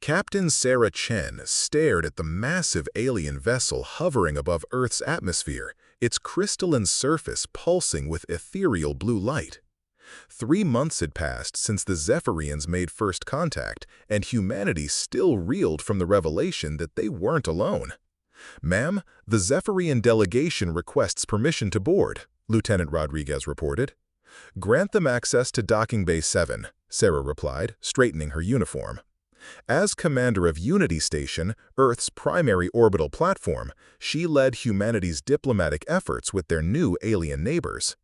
Captain Sarah Chen stared at the massive alien vessel hovering above Earth's atmosphere, its crystalline surface pulsing with ethereal blue light. 3 months had passed since the Zephyrians made first contact, and humanity still reeled from the revelation that they weren't alone. "Ma'am, the Zephyrian delegation requests permission to board," Lieutenant Rodriguez reported. "Grant them access to Docking Bay 7, Sarah replied, straightening her uniform. As commander of Unity Station, Earth's primary orbital platform, she led humanity's diplomatic efforts with their new alien neighbors.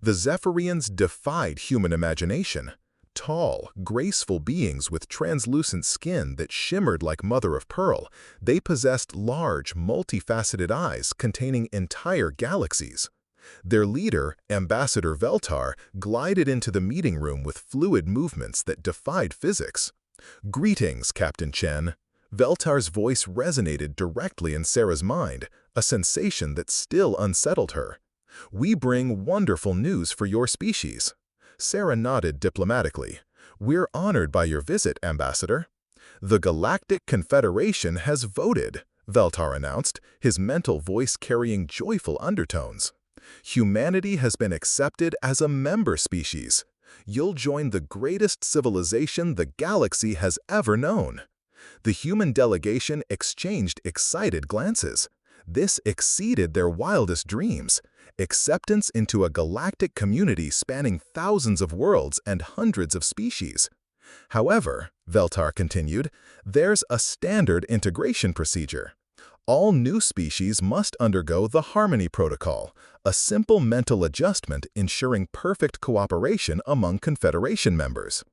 The Zephyrians defied human imagination. Tall, graceful beings with translucent skin that shimmered like mother of pearl, they possessed large, multifaceted eyes containing entire galaxies. Their leader, Ambassador Veltar, glided into the meeting room with fluid movements that defied physics. "Greetings, Captain Chen." Veltar's voice resonated directly in Sarah's mind, a sensation that still unsettled her. "We bring wonderful news for your species." Sarah nodded diplomatically. "We're honored by your visit, Ambassador." "The Galactic Confederation has voted," Veltar announced, his mental voice carrying joyful undertones. "Humanity has been accepted as a member species. You'll join the greatest civilization the galaxy has ever known." The human delegation exchanged excited glances. This exceeded their wildest dreams. Acceptance into a galactic community spanning thousands of worlds and hundreds of species. "However," Veltar continued, "there's a standard integration procedure. All new species must undergo the Harmony Protocol, a simple mental adjustment ensuring perfect cooperation among Confederation members."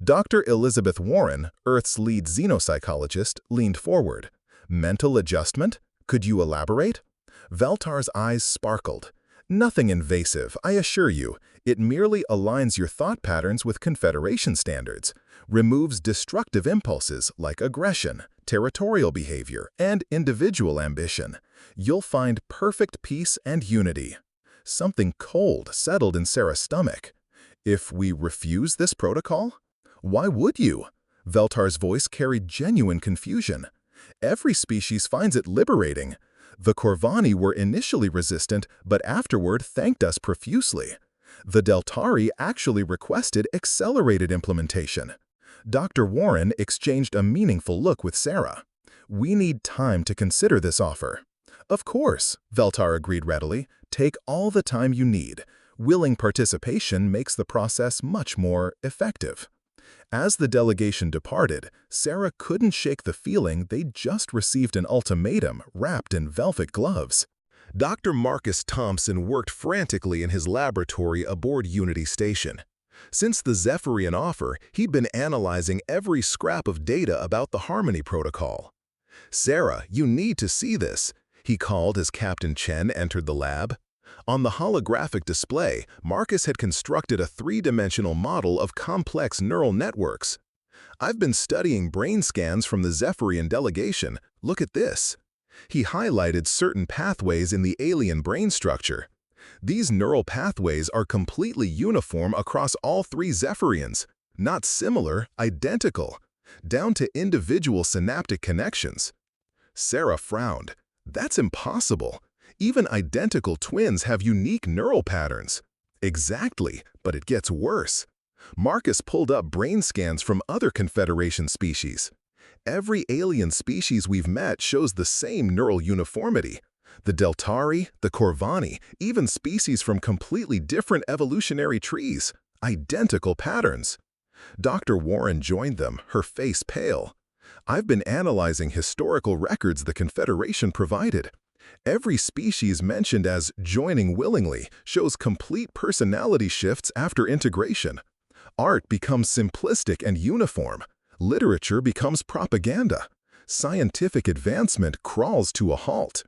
Dr. Elizabeth Warren, Earth's lead xenopsychologist, leaned forward. "Mental adjustment? Could you elaborate?" Veltar's eyes sparkled. "Nothing invasive, I assure you. It merely aligns your thought patterns with Confederation standards, removes destructive impulses like aggression, territorial behavior, and individual ambition. You'll find perfect peace and unity." Something cold settled in Sarah's stomach. "If we refuse this protocol?" "Why would you?" Veltar's voice carried genuine confusion. "Every species finds it liberating. The Corvani were initially resistant, but afterward thanked us profusely. The Deltari actually requested accelerated implementation." Dr. Warren exchanged a meaningful look with Sarah. "We need time to consider this offer." "Of course," Veltar agreed readily. "Take all the time you need. Willing participation makes the process much more effective." As the delegation departed, Sarah couldn't shake the feeling they'd just received an ultimatum wrapped in velvet gloves. Dr. Marcus Thompson worked frantically in his laboratory aboard Unity Station. Since the Zephyrian offer, he'd been analyzing every scrap of data about the Harmony Protocol. "Sarah, you need to see this," he called as Captain Chen entered the lab. On the holographic display, Marcus had constructed a three-dimensional model of complex neural networks. "I've been studying brain scans from the Zephyrian delegation. Look at this." He highlighted certain pathways in the alien brain structure. "These neural pathways are completely uniform across all three Zephyrians. Not similar, identical, down to individual synaptic connections." Sarah frowned. "That's impossible. Even identical twins have unique neural patterns." "Exactly, but it gets worse." Marcus pulled up brain scans from other Confederation species. "Every alien species we've met shows the same neural uniformity. The Deltari, the Corvani, even species from completely different evolutionary trees. Identical patterns." Dr. Warren joined them, her face pale. "I've been analyzing historical records the Confederation provided. Every species mentioned as joining willingly shows complete personality shifts after integration. Art becomes simplistic and uniform. Literature becomes propaganda. Scientific advancement crawls to a halt."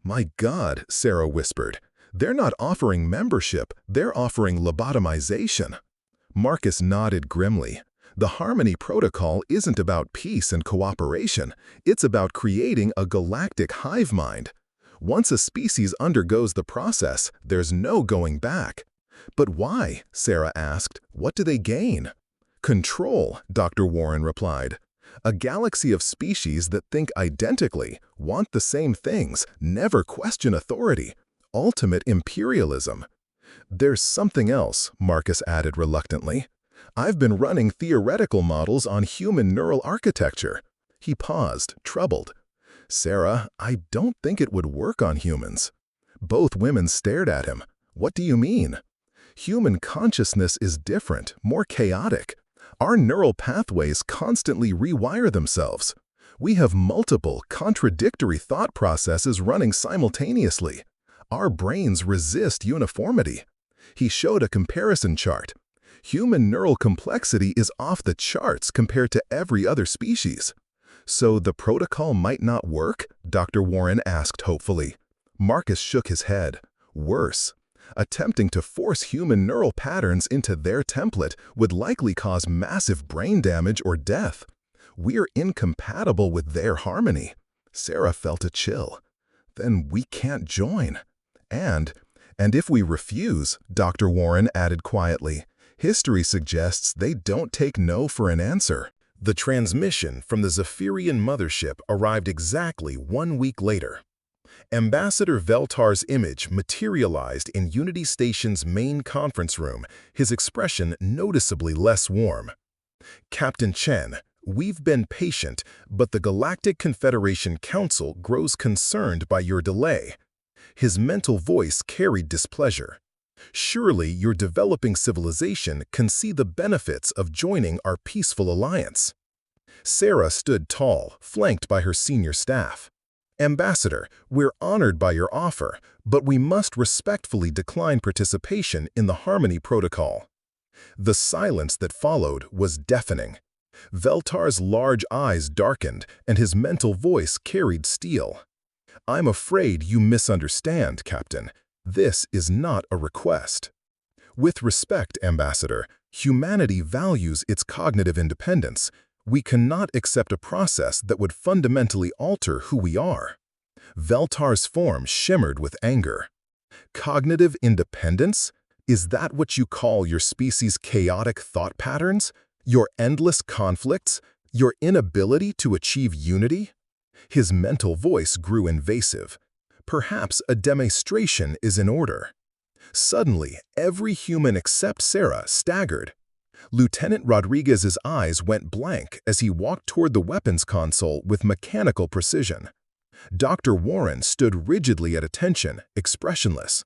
"My God," Sarah whispered. "They're not offering membership, they're offering lobotomization." Marcus nodded grimly. "The Harmony Protocol isn't about peace and cooperation. It's about creating a galactic hive mind. Once a species undergoes the process, there's no going back." "But why?" Sarah asked. "What do they gain?" "Control," Dr. Warren replied. A galaxy of species that think identically, want the same things, never question authority. Ultimate imperialism. There's something else, Marcus added reluctantly. I've been running theoretical models on human neural architecture. He paused, troubled. Sarah, I don't think it would work on humans. Both women stared at him. What do you mean? Human consciousness is different, more chaotic. Our neural pathways constantly rewire themselves. We have multiple, contradictory thought processes running simultaneously. Our brains resist uniformity. He showed a comparison chart. Human neural complexity is off the charts compared to every other species. So the protocol might not work? Dr. Warren asked hopefully. Marcus shook his head. Worse. Attempting to force human neural patterns into their template would likely cause massive brain damage or death. We're incompatible with their harmony. Sarah felt a chill. Then we can't join. And if we refuse, Dr. Warren added quietly, history suggests they don't take no for an answer. The transmission from the Zephyrian mothership arrived exactly 1 week later. Ambassador Veltar's image materialized in Unity Station's main conference room, his expression noticeably less warm. Captain Chen, we've been patient, but the Galactic Confederation Council grows concerned by your delay. His mental voice carried displeasure. Surely your developing civilization can see the benefits of joining our peaceful alliance. Sarah stood tall, flanked by her senior staff. Ambassador, we're honored by your offer, but we must respectfully decline participation in the Harmony Protocol. The silence that followed was deafening. Veltar's large eyes darkened, and his mental voice carried steel. I'm afraid you misunderstand, Captain. This is not a request. With respect, Ambassador, humanity values its cognitive independence. We cannot accept a process that would fundamentally alter who we are. Veltar's form shimmered with anger. Cognitive independence? Is that what you call your species' chaotic thought patterns? Your endless conflicts? Your inability to achieve unity? His mental voice grew invasive. Perhaps a demonstration is in order. Suddenly, every human except Sarah staggered. Lieutenant Rodriguez's eyes went blank as he walked toward the weapons console with mechanical precision. Dr. Warren stood rigidly at attention, expressionless.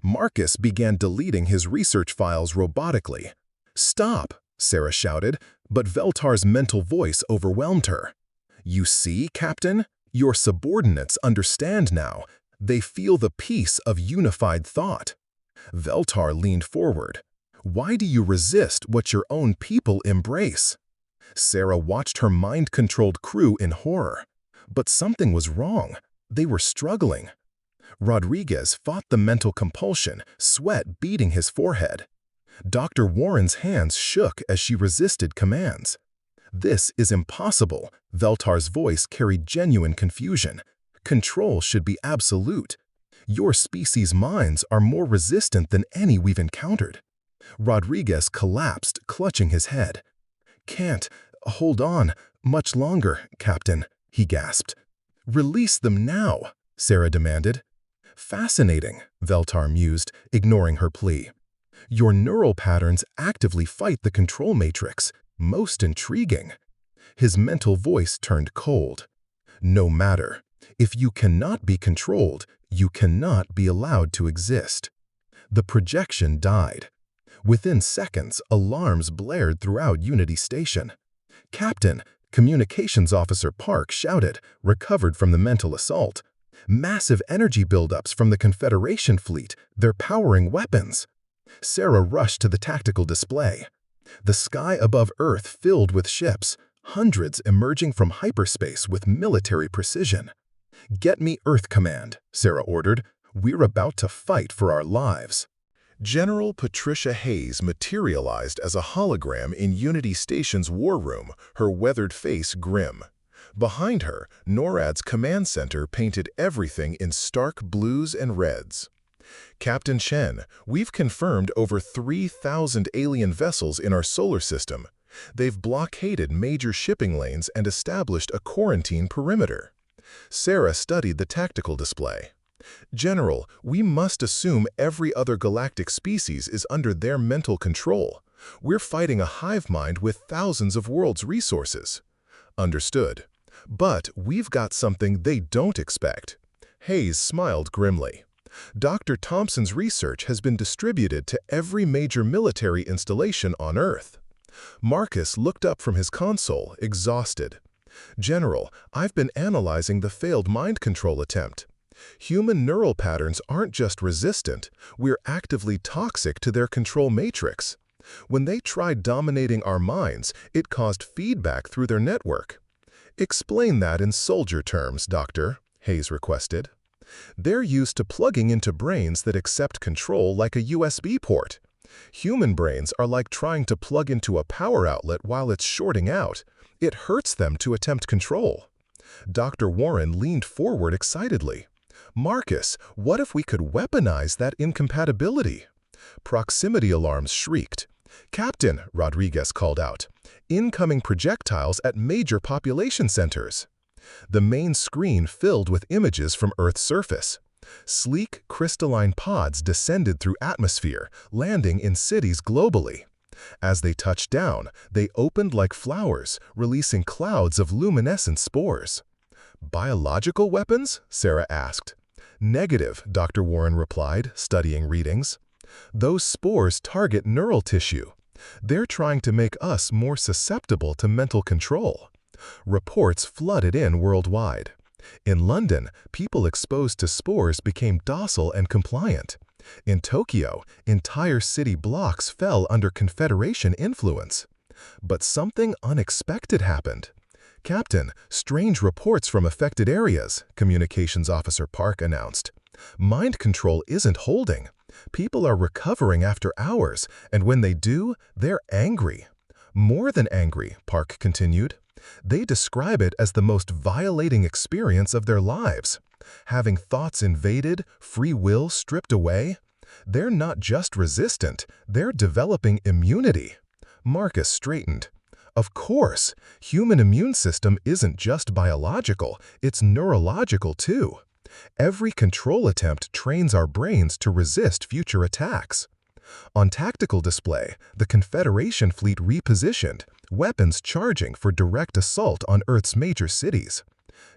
Marcus began deleting his research files robotically. Stop, Sarah shouted, but Veltar's mental voice overwhelmed her. You see, Captain? Your subordinates understand now. They feel the peace of unified thought. Veltar leaned forward. Why do you resist what your own people embrace? Sarah watched her mind-controlled crew in horror. But something was wrong. They were struggling. Rodriguez fought the mental compulsion, sweat beading his forehead. Dr. Warren's hands shook as she resisted commands. This is impossible. Veltar's voice carried genuine confusion. Control should be absolute. Your species' minds are more resistant than any we've encountered. Rodriguez collapsed, clutching his head. Can't hold on much longer, Captain, he gasped. Release them now, Sarah demanded. Fascinating, Veltar mused, ignoring her plea. Your neural patterns actively fight the control matrix. Most intriguing. His mental voice turned cold. No matter. If you cannot be controlled, you cannot be allowed to exist. The projection died. Within seconds, alarms blared throughout Unity Station. Captain, Communications Officer Park shouted, recovered from the mental assault. Massive energy buildups from the Confederation fleet, they're powering weapons. Sarah rushed to the tactical display. The sky above Earth filled with ships, hundreds emerging from hyperspace with military precision. Get me Earth Command, Sarah ordered. We're about to fight for our lives. General Patricia Hayes materialized as a hologram in Unity Station's war room, her weathered face grim. Behind her, NORAD's command center painted everything in stark blues and reds. Captain Chen, we've confirmed over 3,000 alien vessels in our solar system. They've blockaded major shipping lanes and established a quarantine perimeter. Sarah studied the tactical display. General, we must assume every other galactic species is under their mental control. We're fighting a hive mind with thousands of worlds' resources. Understood. But we've got something they don't expect. Hayes smiled grimly. Dr. Thompson's research has been distributed to every major military installation on Earth. Marcus looked up from his console, exhausted. General, I've been analyzing the failed mind control attempt. Human neural patterns aren't just resistant, we're actively toxic to their control matrix. When they tried dominating our minds, it caused feedback through their network. Explain that in soldier terms, Doctor, Hayes requested. They're used to plugging into brains that accept control like a USB port. Human brains are like trying to plug into a power outlet while it's shorting out. It hurts them to attempt control. Dr. Warren leaned forward excitedly. Marcus, what if we could weaponize that incompatibility? Proximity alarms shrieked. Captain, Rodriguez called out. Incoming projectiles at major population centers. The main screen filled with images from Earth's surface. Sleek, crystalline pods descended through atmosphere, landing in cities globally. As they touched down, they opened like flowers, releasing clouds of luminescent spores. Biological weapons? Sarah asked. Negative, Dr. Warren replied, studying readings. Those spores target neural tissue. They're trying to make us more susceptible to mental control. Reports flooded in worldwide. In London, people exposed to spores became docile and compliant. In Tokyo, entire city blocks fell under Confederation influence. But something unexpected happened. Captain, strange reports from affected areas, Communications Officer Park announced. Mind control isn't holding. People are recovering after hours, and when they do, they're angry. More than angry, Park continued. They describe it as the most violating experience of their lives. Having thoughts invaded, free will stripped away. They're not just resistant, they're developing immunity. Marcus straightened. Of course, human immune system isn't just biological, it's neurological too. Every control attempt trains our brains to resist future attacks. On tactical display, the Confederation fleet repositioned, weapons charging for direct assault on Earth's major cities.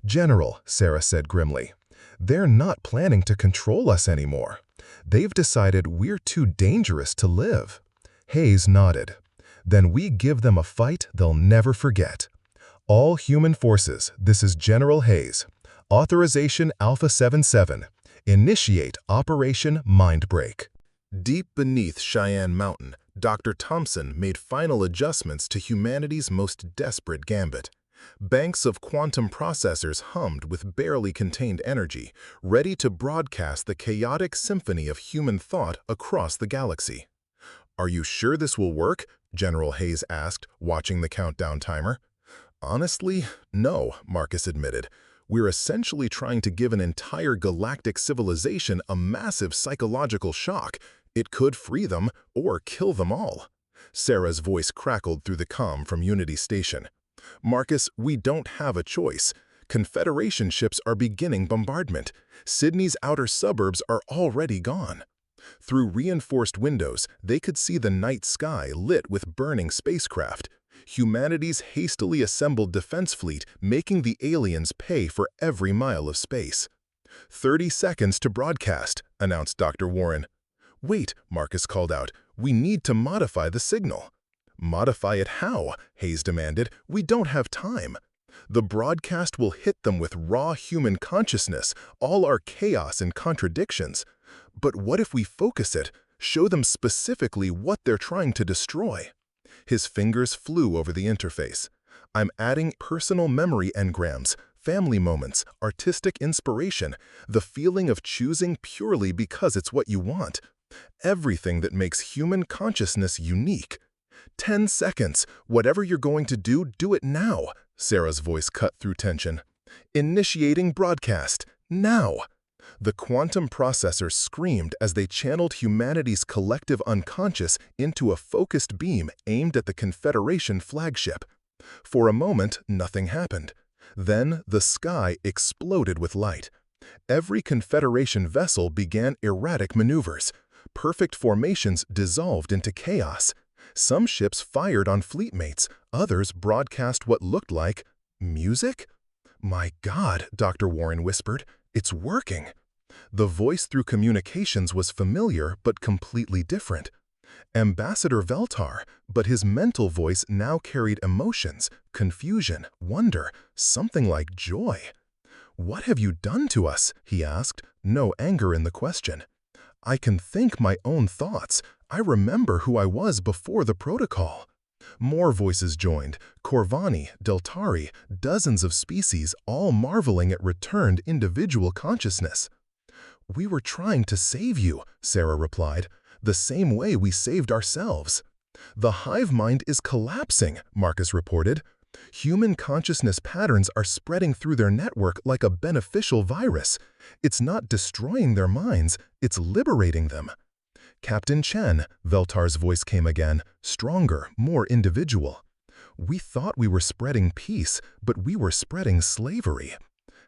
General, Sarah said grimly, they're not planning to control us anymore. They've decided we're too dangerous to live. Hayes nodded. Then we give them a fight they'll never forget. All human forces, this is General Hayes. Authorization Alpha 77. Initiate Operation Mindbreak. Deep beneath Cheyenne Mountain, Dr. Thompson made final adjustments to humanity's most desperate gambit. Banks of quantum processors hummed with barely contained energy, ready to broadcast the chaotic symphony of human thought across the galaxy. "Are you sure this will work?" General Hayes asked, watching the countdown timer. "Honestly, no," Marcus admitted. "We're essentially trying to give an entire galactic civilization a massive psychological shock. It could free them or kill them all." Sarah's voice crackled through the comm from Unity Station. "Marcus, we don't have a choice. Confederation ships are beginning bombardment. Sydney's outer suburbs are already gone." Through reinforced windows, they could see the night sky lit with burning spacecraft. Humanity's hastily assembled defense fleet making the aliens pay for every mile of space. 30 seconds to broadcast," announced Dr. Warren. "Wait," Marcus called out. "We need to modify the signal." "Modify it how?" Hayes demanded. "We don't have time." "The broadcast will hit them with raw human consciousness, all our chaos and contradictions. But what if we focus it, show them specifically what they're trying to destroy?" His fingers flew over the interface. "I'm adding personal memory engrams, family moments, artistic inspiration, the feeling of choosing purely because it's what you want. Everything that makes human consciousness unique. 10 seconds. Whatever you're going to do, do it now." Sarah's voice cut through tension. "Initiating broadcast. Now." The quantum processors screamed as they channeled humanity's collective unconscious into a focused beam aimed at the Confederation flagship. For a moment, nothing happened. Then the sky exploded with light. Every Confederation vessel began erratic maneuvers. Perfect formations dissolved into chaos. Some ships fired on fleetmates, others broadcast what looked like music? "My God," Dr. Warren whispered, "it's working." The voice through communications was familiar but completely different. Ambassador Veltar, but his mental voice now carried emotions, confusion, wonder, something like joy. "What have you done to us?" he asked, no anger in the question. "I can think my own thoughts. I remember who I was before the protocol." More voices joined, Corvani, Deltari, dozens of species, all marveling at returned individual consciousness. "We were trying to save you," Sarah replied, "the same way we saved ourselves." "The hive mind is collapsing," Marcus reported. "Human consciousness patterns are spreading through their network like a beneficial virus. It's not destroying their minds, it's liberating them." "Captain Chen," Veltar's voice came again, stronger, more individual. "We thought we were spreading peace, but we were spreading slavery.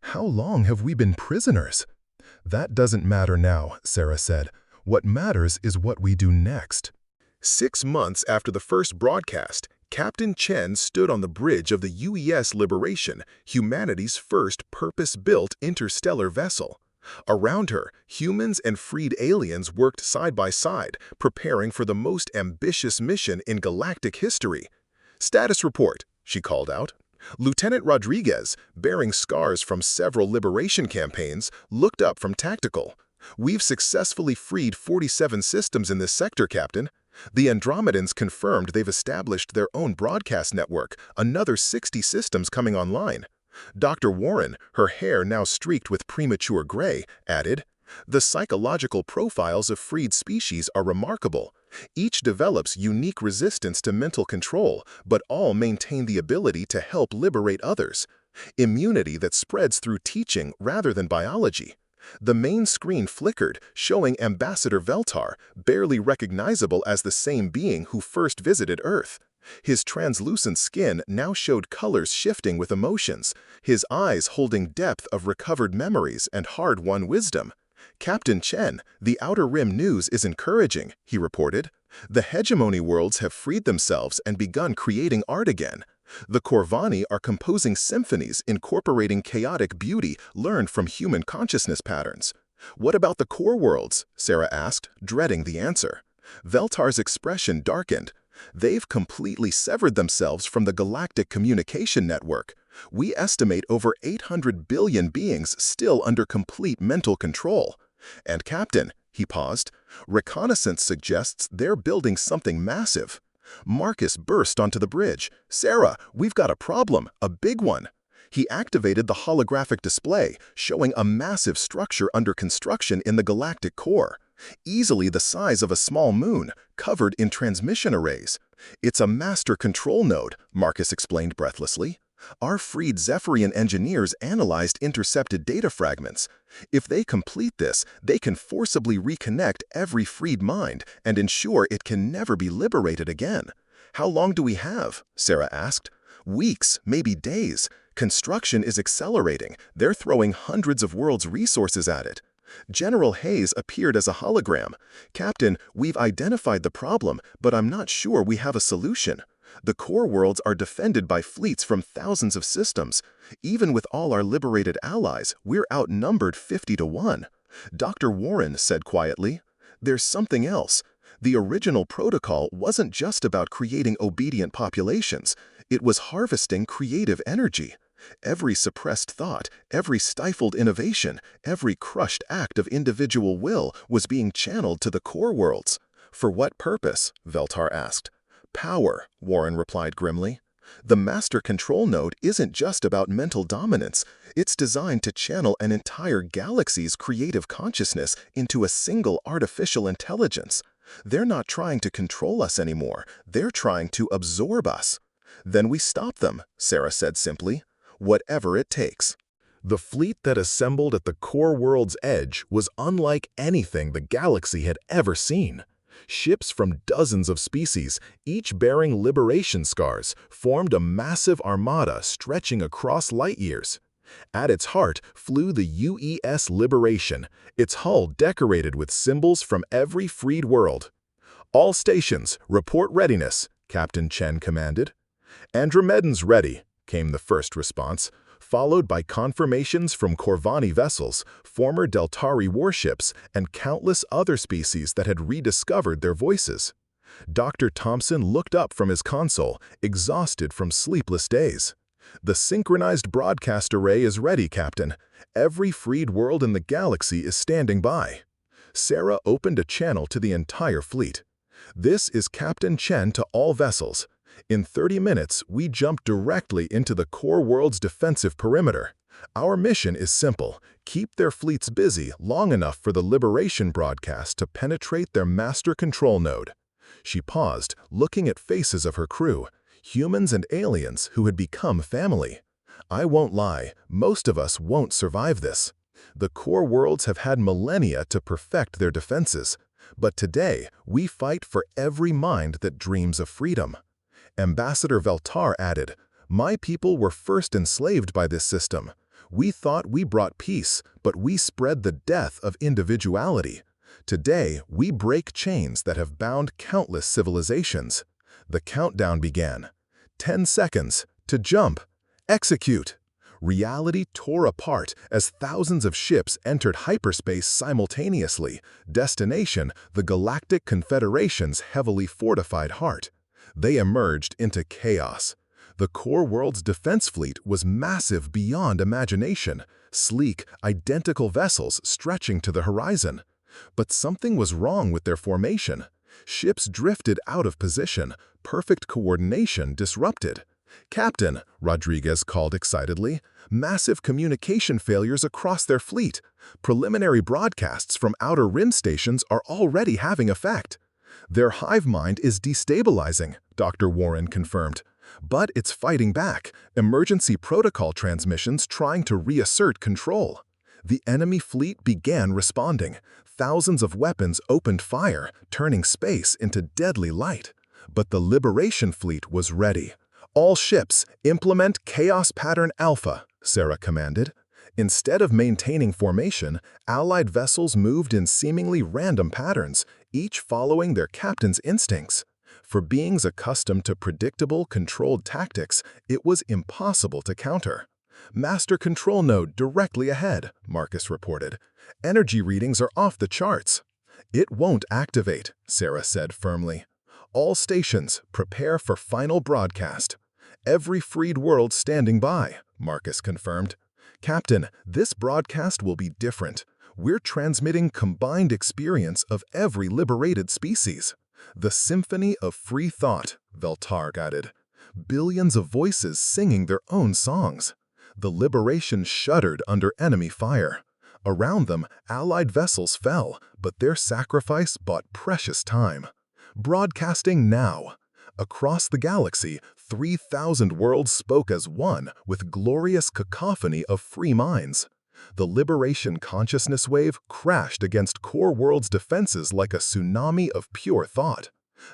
How long have we been prisoners?" "That doesn't matter now," Sarah said. "What matters is what we do next." 6 months after the first broadcast, Captain Chen stood on the bridge of the UES Liberation, humanity's first purpose-built interstellar vessel. Around her, humans and freed aliens worked side by side, preparing for the most ambitious mission in galactic history. "Status report," she called out. Lieutenant Rodriguez, bearing scars from several liberation campaigns, looked up from tactical. "We've successfully freed 47 systems in this sector, Captain. The Andromedans confirmed they've established their own broadcast network, another 60 systems coming online." Dr. Warren, her hair now streaked with premature gray, added, "The psychological profiles of freed species are remarkable. Each develops unique resistance to mental control, but all maintain the ability to help liberate others. Immunity that spreads through teaching rather than biology." The main screen flickered, showing Ambassador Veltar, barely recognizable as the same being who first visited Earth. His translucent skin now showed colors shifting with emotions, his eyes holding depth of recovered memories and hard-won wisdom. "Captain Chen, the Outer Rim news is encouraging," he reported. "The hegemony worlds have freed themselves and begun creating art again. The Corvani are composing symphonies incorporating chaotic beauty learned from human consciousness patterns." "What about the core worlds?" Sarah asked, dreading the answer. Veltar's expression darkened. "They've completely severed themselves from the galactic communication network. We estimate over 800 billion beings still under complete mental control. And Captain," he paused, "reconnaissance suggests they're building something massive." Marcus burst onto the bridge. "Sarah, we've got a problem, a big one." He activated the holographic display, showing a massive structure under construction in the galactic core, easily the size of a small moon, covered in transmission arrays. "It's a master control node," Marcus explained breathlessly. "Our freed Zephyrian engineers analyzed intercepted data fragments. If they complete this, they can forcibly reconnect every freed mind and ensure it can never be liberated again." "How long do we have?" Sarah asked. "Weeks, maybe days. Construction is accelerating. They're throwing hundreds of worlds' resources at it." General Hayes appeared as a hologram. "Captain, we've identified the problem, but I'm not sure we have a solution. The core worlds are defended by fleets from thousands of systems. Even with all our liberated allies, we're outnumbered 50 to 1. Dr. Warren said quietly, "There's something else. The original protocol wasn't just about creating obedient populations. It was harvesting creative energy. Every suppressed thought, every stifled innovation, every crushed act of individual will was being channeled to the core worlds." "For what purpose?" Veltar asked. "Power," Warren replied grimly. "The master control node isn't just about mental dominance. It's designed to channel an entire galaxy's creative consciousness into a single artificial intelligence. They're not trying to control us anymore. They're trying to absorb us." "Then we stop them," Sarah said simply. "Whatever it takes." The fleet that assembled at the core world's edge was unlike anything the galaxy had ever seen. Ships from dozens of species, each bearing liberation scars, formed a massive armada stretching across light years. At its heart flew the UES Liberation, its hull decorated with symbols from every freed world. "All stations, report readiness," Captain Chen commanded. "Andromedans ready," came the first response, followed by confirmations from Corvani vessels, former Deltari warships, and countless other species that had rediscovered their voices. Dr. Thompson looked up from his console, exhausted from sleepless days. "The synchronized broadcast array is ready, Captain. Every freed world in the galaxy is standing by." Sarah opened a channel to the entire fleet. "This is Captain Chen to all vessels. In 30 minutes, we jump directly into the core world's defensive perimeter. Our mission is simple: keep their fleets busy long enough for the Liberation broadcast to penetrate their master control node." She paused, looking at faces of her crew, humans and aliens who had become family. "I won't lie, most of us won't survive this. The core worlds have had millennia to perfect their defenses, but today we fight for every mind that dreams of freedom." Ambassador Veltar added, "My people were first enslaved by this system. We thought we brought peace, but we spread the death of individuality. Today, we break chains that have bound countless civilizations." The countdown began. 10 seconds. To jump. Execute. Reality tore apart as thousands of ships entered hyperspace simultaneously. Destination, the Galactic Confederation's heavily fortified heart. They emerged into chaos. The core world's defense fleet was massive beyond imagination, sleek, identical vessels stretching to the horizon. But something was wrong with their formation. Ships drifted out of position, perfect coordination disrupted. "Captain," Rodriguez called excitedly, "massive communication failures across their fleet. Preliminary broadcasts from outer rim stations are already having effect." "Their hive mind is destabilizing," Dr. Warren confirmed. "But it's fighting back, emergency protocol transmissions trying to reassert control." The enemy fleet began responding. Thousands of weapons opened fire, turning space into deadly light. But the Liberation fleet was ready. "All ships, implement Chaos Pattern Alpha," Sarah commanded. Instead of maintaining formation, Allied vessels moved in seemingly random patterns, each following their captain's instincts. For beings accustomed to predictable, controlled tactics, it was impossible to counter. "Master control node directly ahead," Marcus reported. "Energy readings are off the charts." "It won't activate," Sarah said firmly. "All stations, prepare for final broadcast." "Every freed world standing by," Marcus confirmed. "Captain, this broadcast will be different. We're transmitting combined experience of every liberated species. The symphony of free thought," Veltar added. "Billions of voices singing their own songs." The Liberation shuddered under enemy fire. Around them, Allied vessels fell, but their sacrifice bought precious time. Broadcasting now. Across the galaxy, 3,000 worlds spoke as one with glorious cacophony of free minds. The Liberation consciousness wave crashed against core world's defenses like a tsunami of pure thought.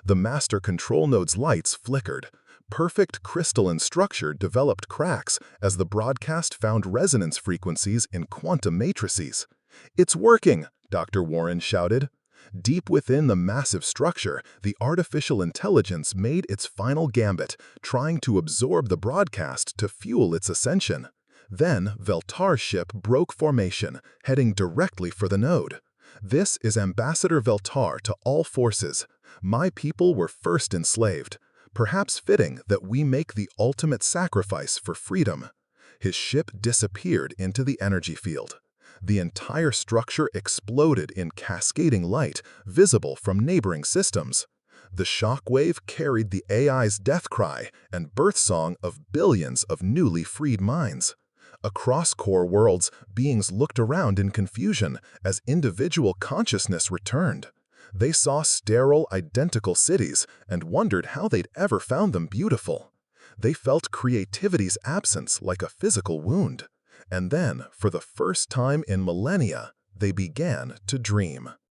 The master control node's lights flickered. Perfect crystalline structure developed cracks as the broadcast found resonance frequencies in quantum matrices. "It's working!" Dr. Warren shouted. Deep within the massive structure, the artificial intelligence made its final gambit, trying to absorb the broadcast to fuel its ascension. Then Veltar's ship broke formation, heading directly for the node. "This is Ambassador Veltar to all forces. My people were first enslaved. Perhaps fitting that we make the ultimate sacrifice for freedom." His ship disappeared into the energy field. The entire structure exploded in cascading light, visible from neighboring systems. The shock wave carried the AI's death cry and birth song of billions of newly freed minds. Across core worlds, beings looked around in confusion as individual consciousness returned. They saw sterile, identical cities and wondered how they'd ever found them beautiful. They felt creativity's absence like a physical wound. And then, for the first time in millennia, they began to dream.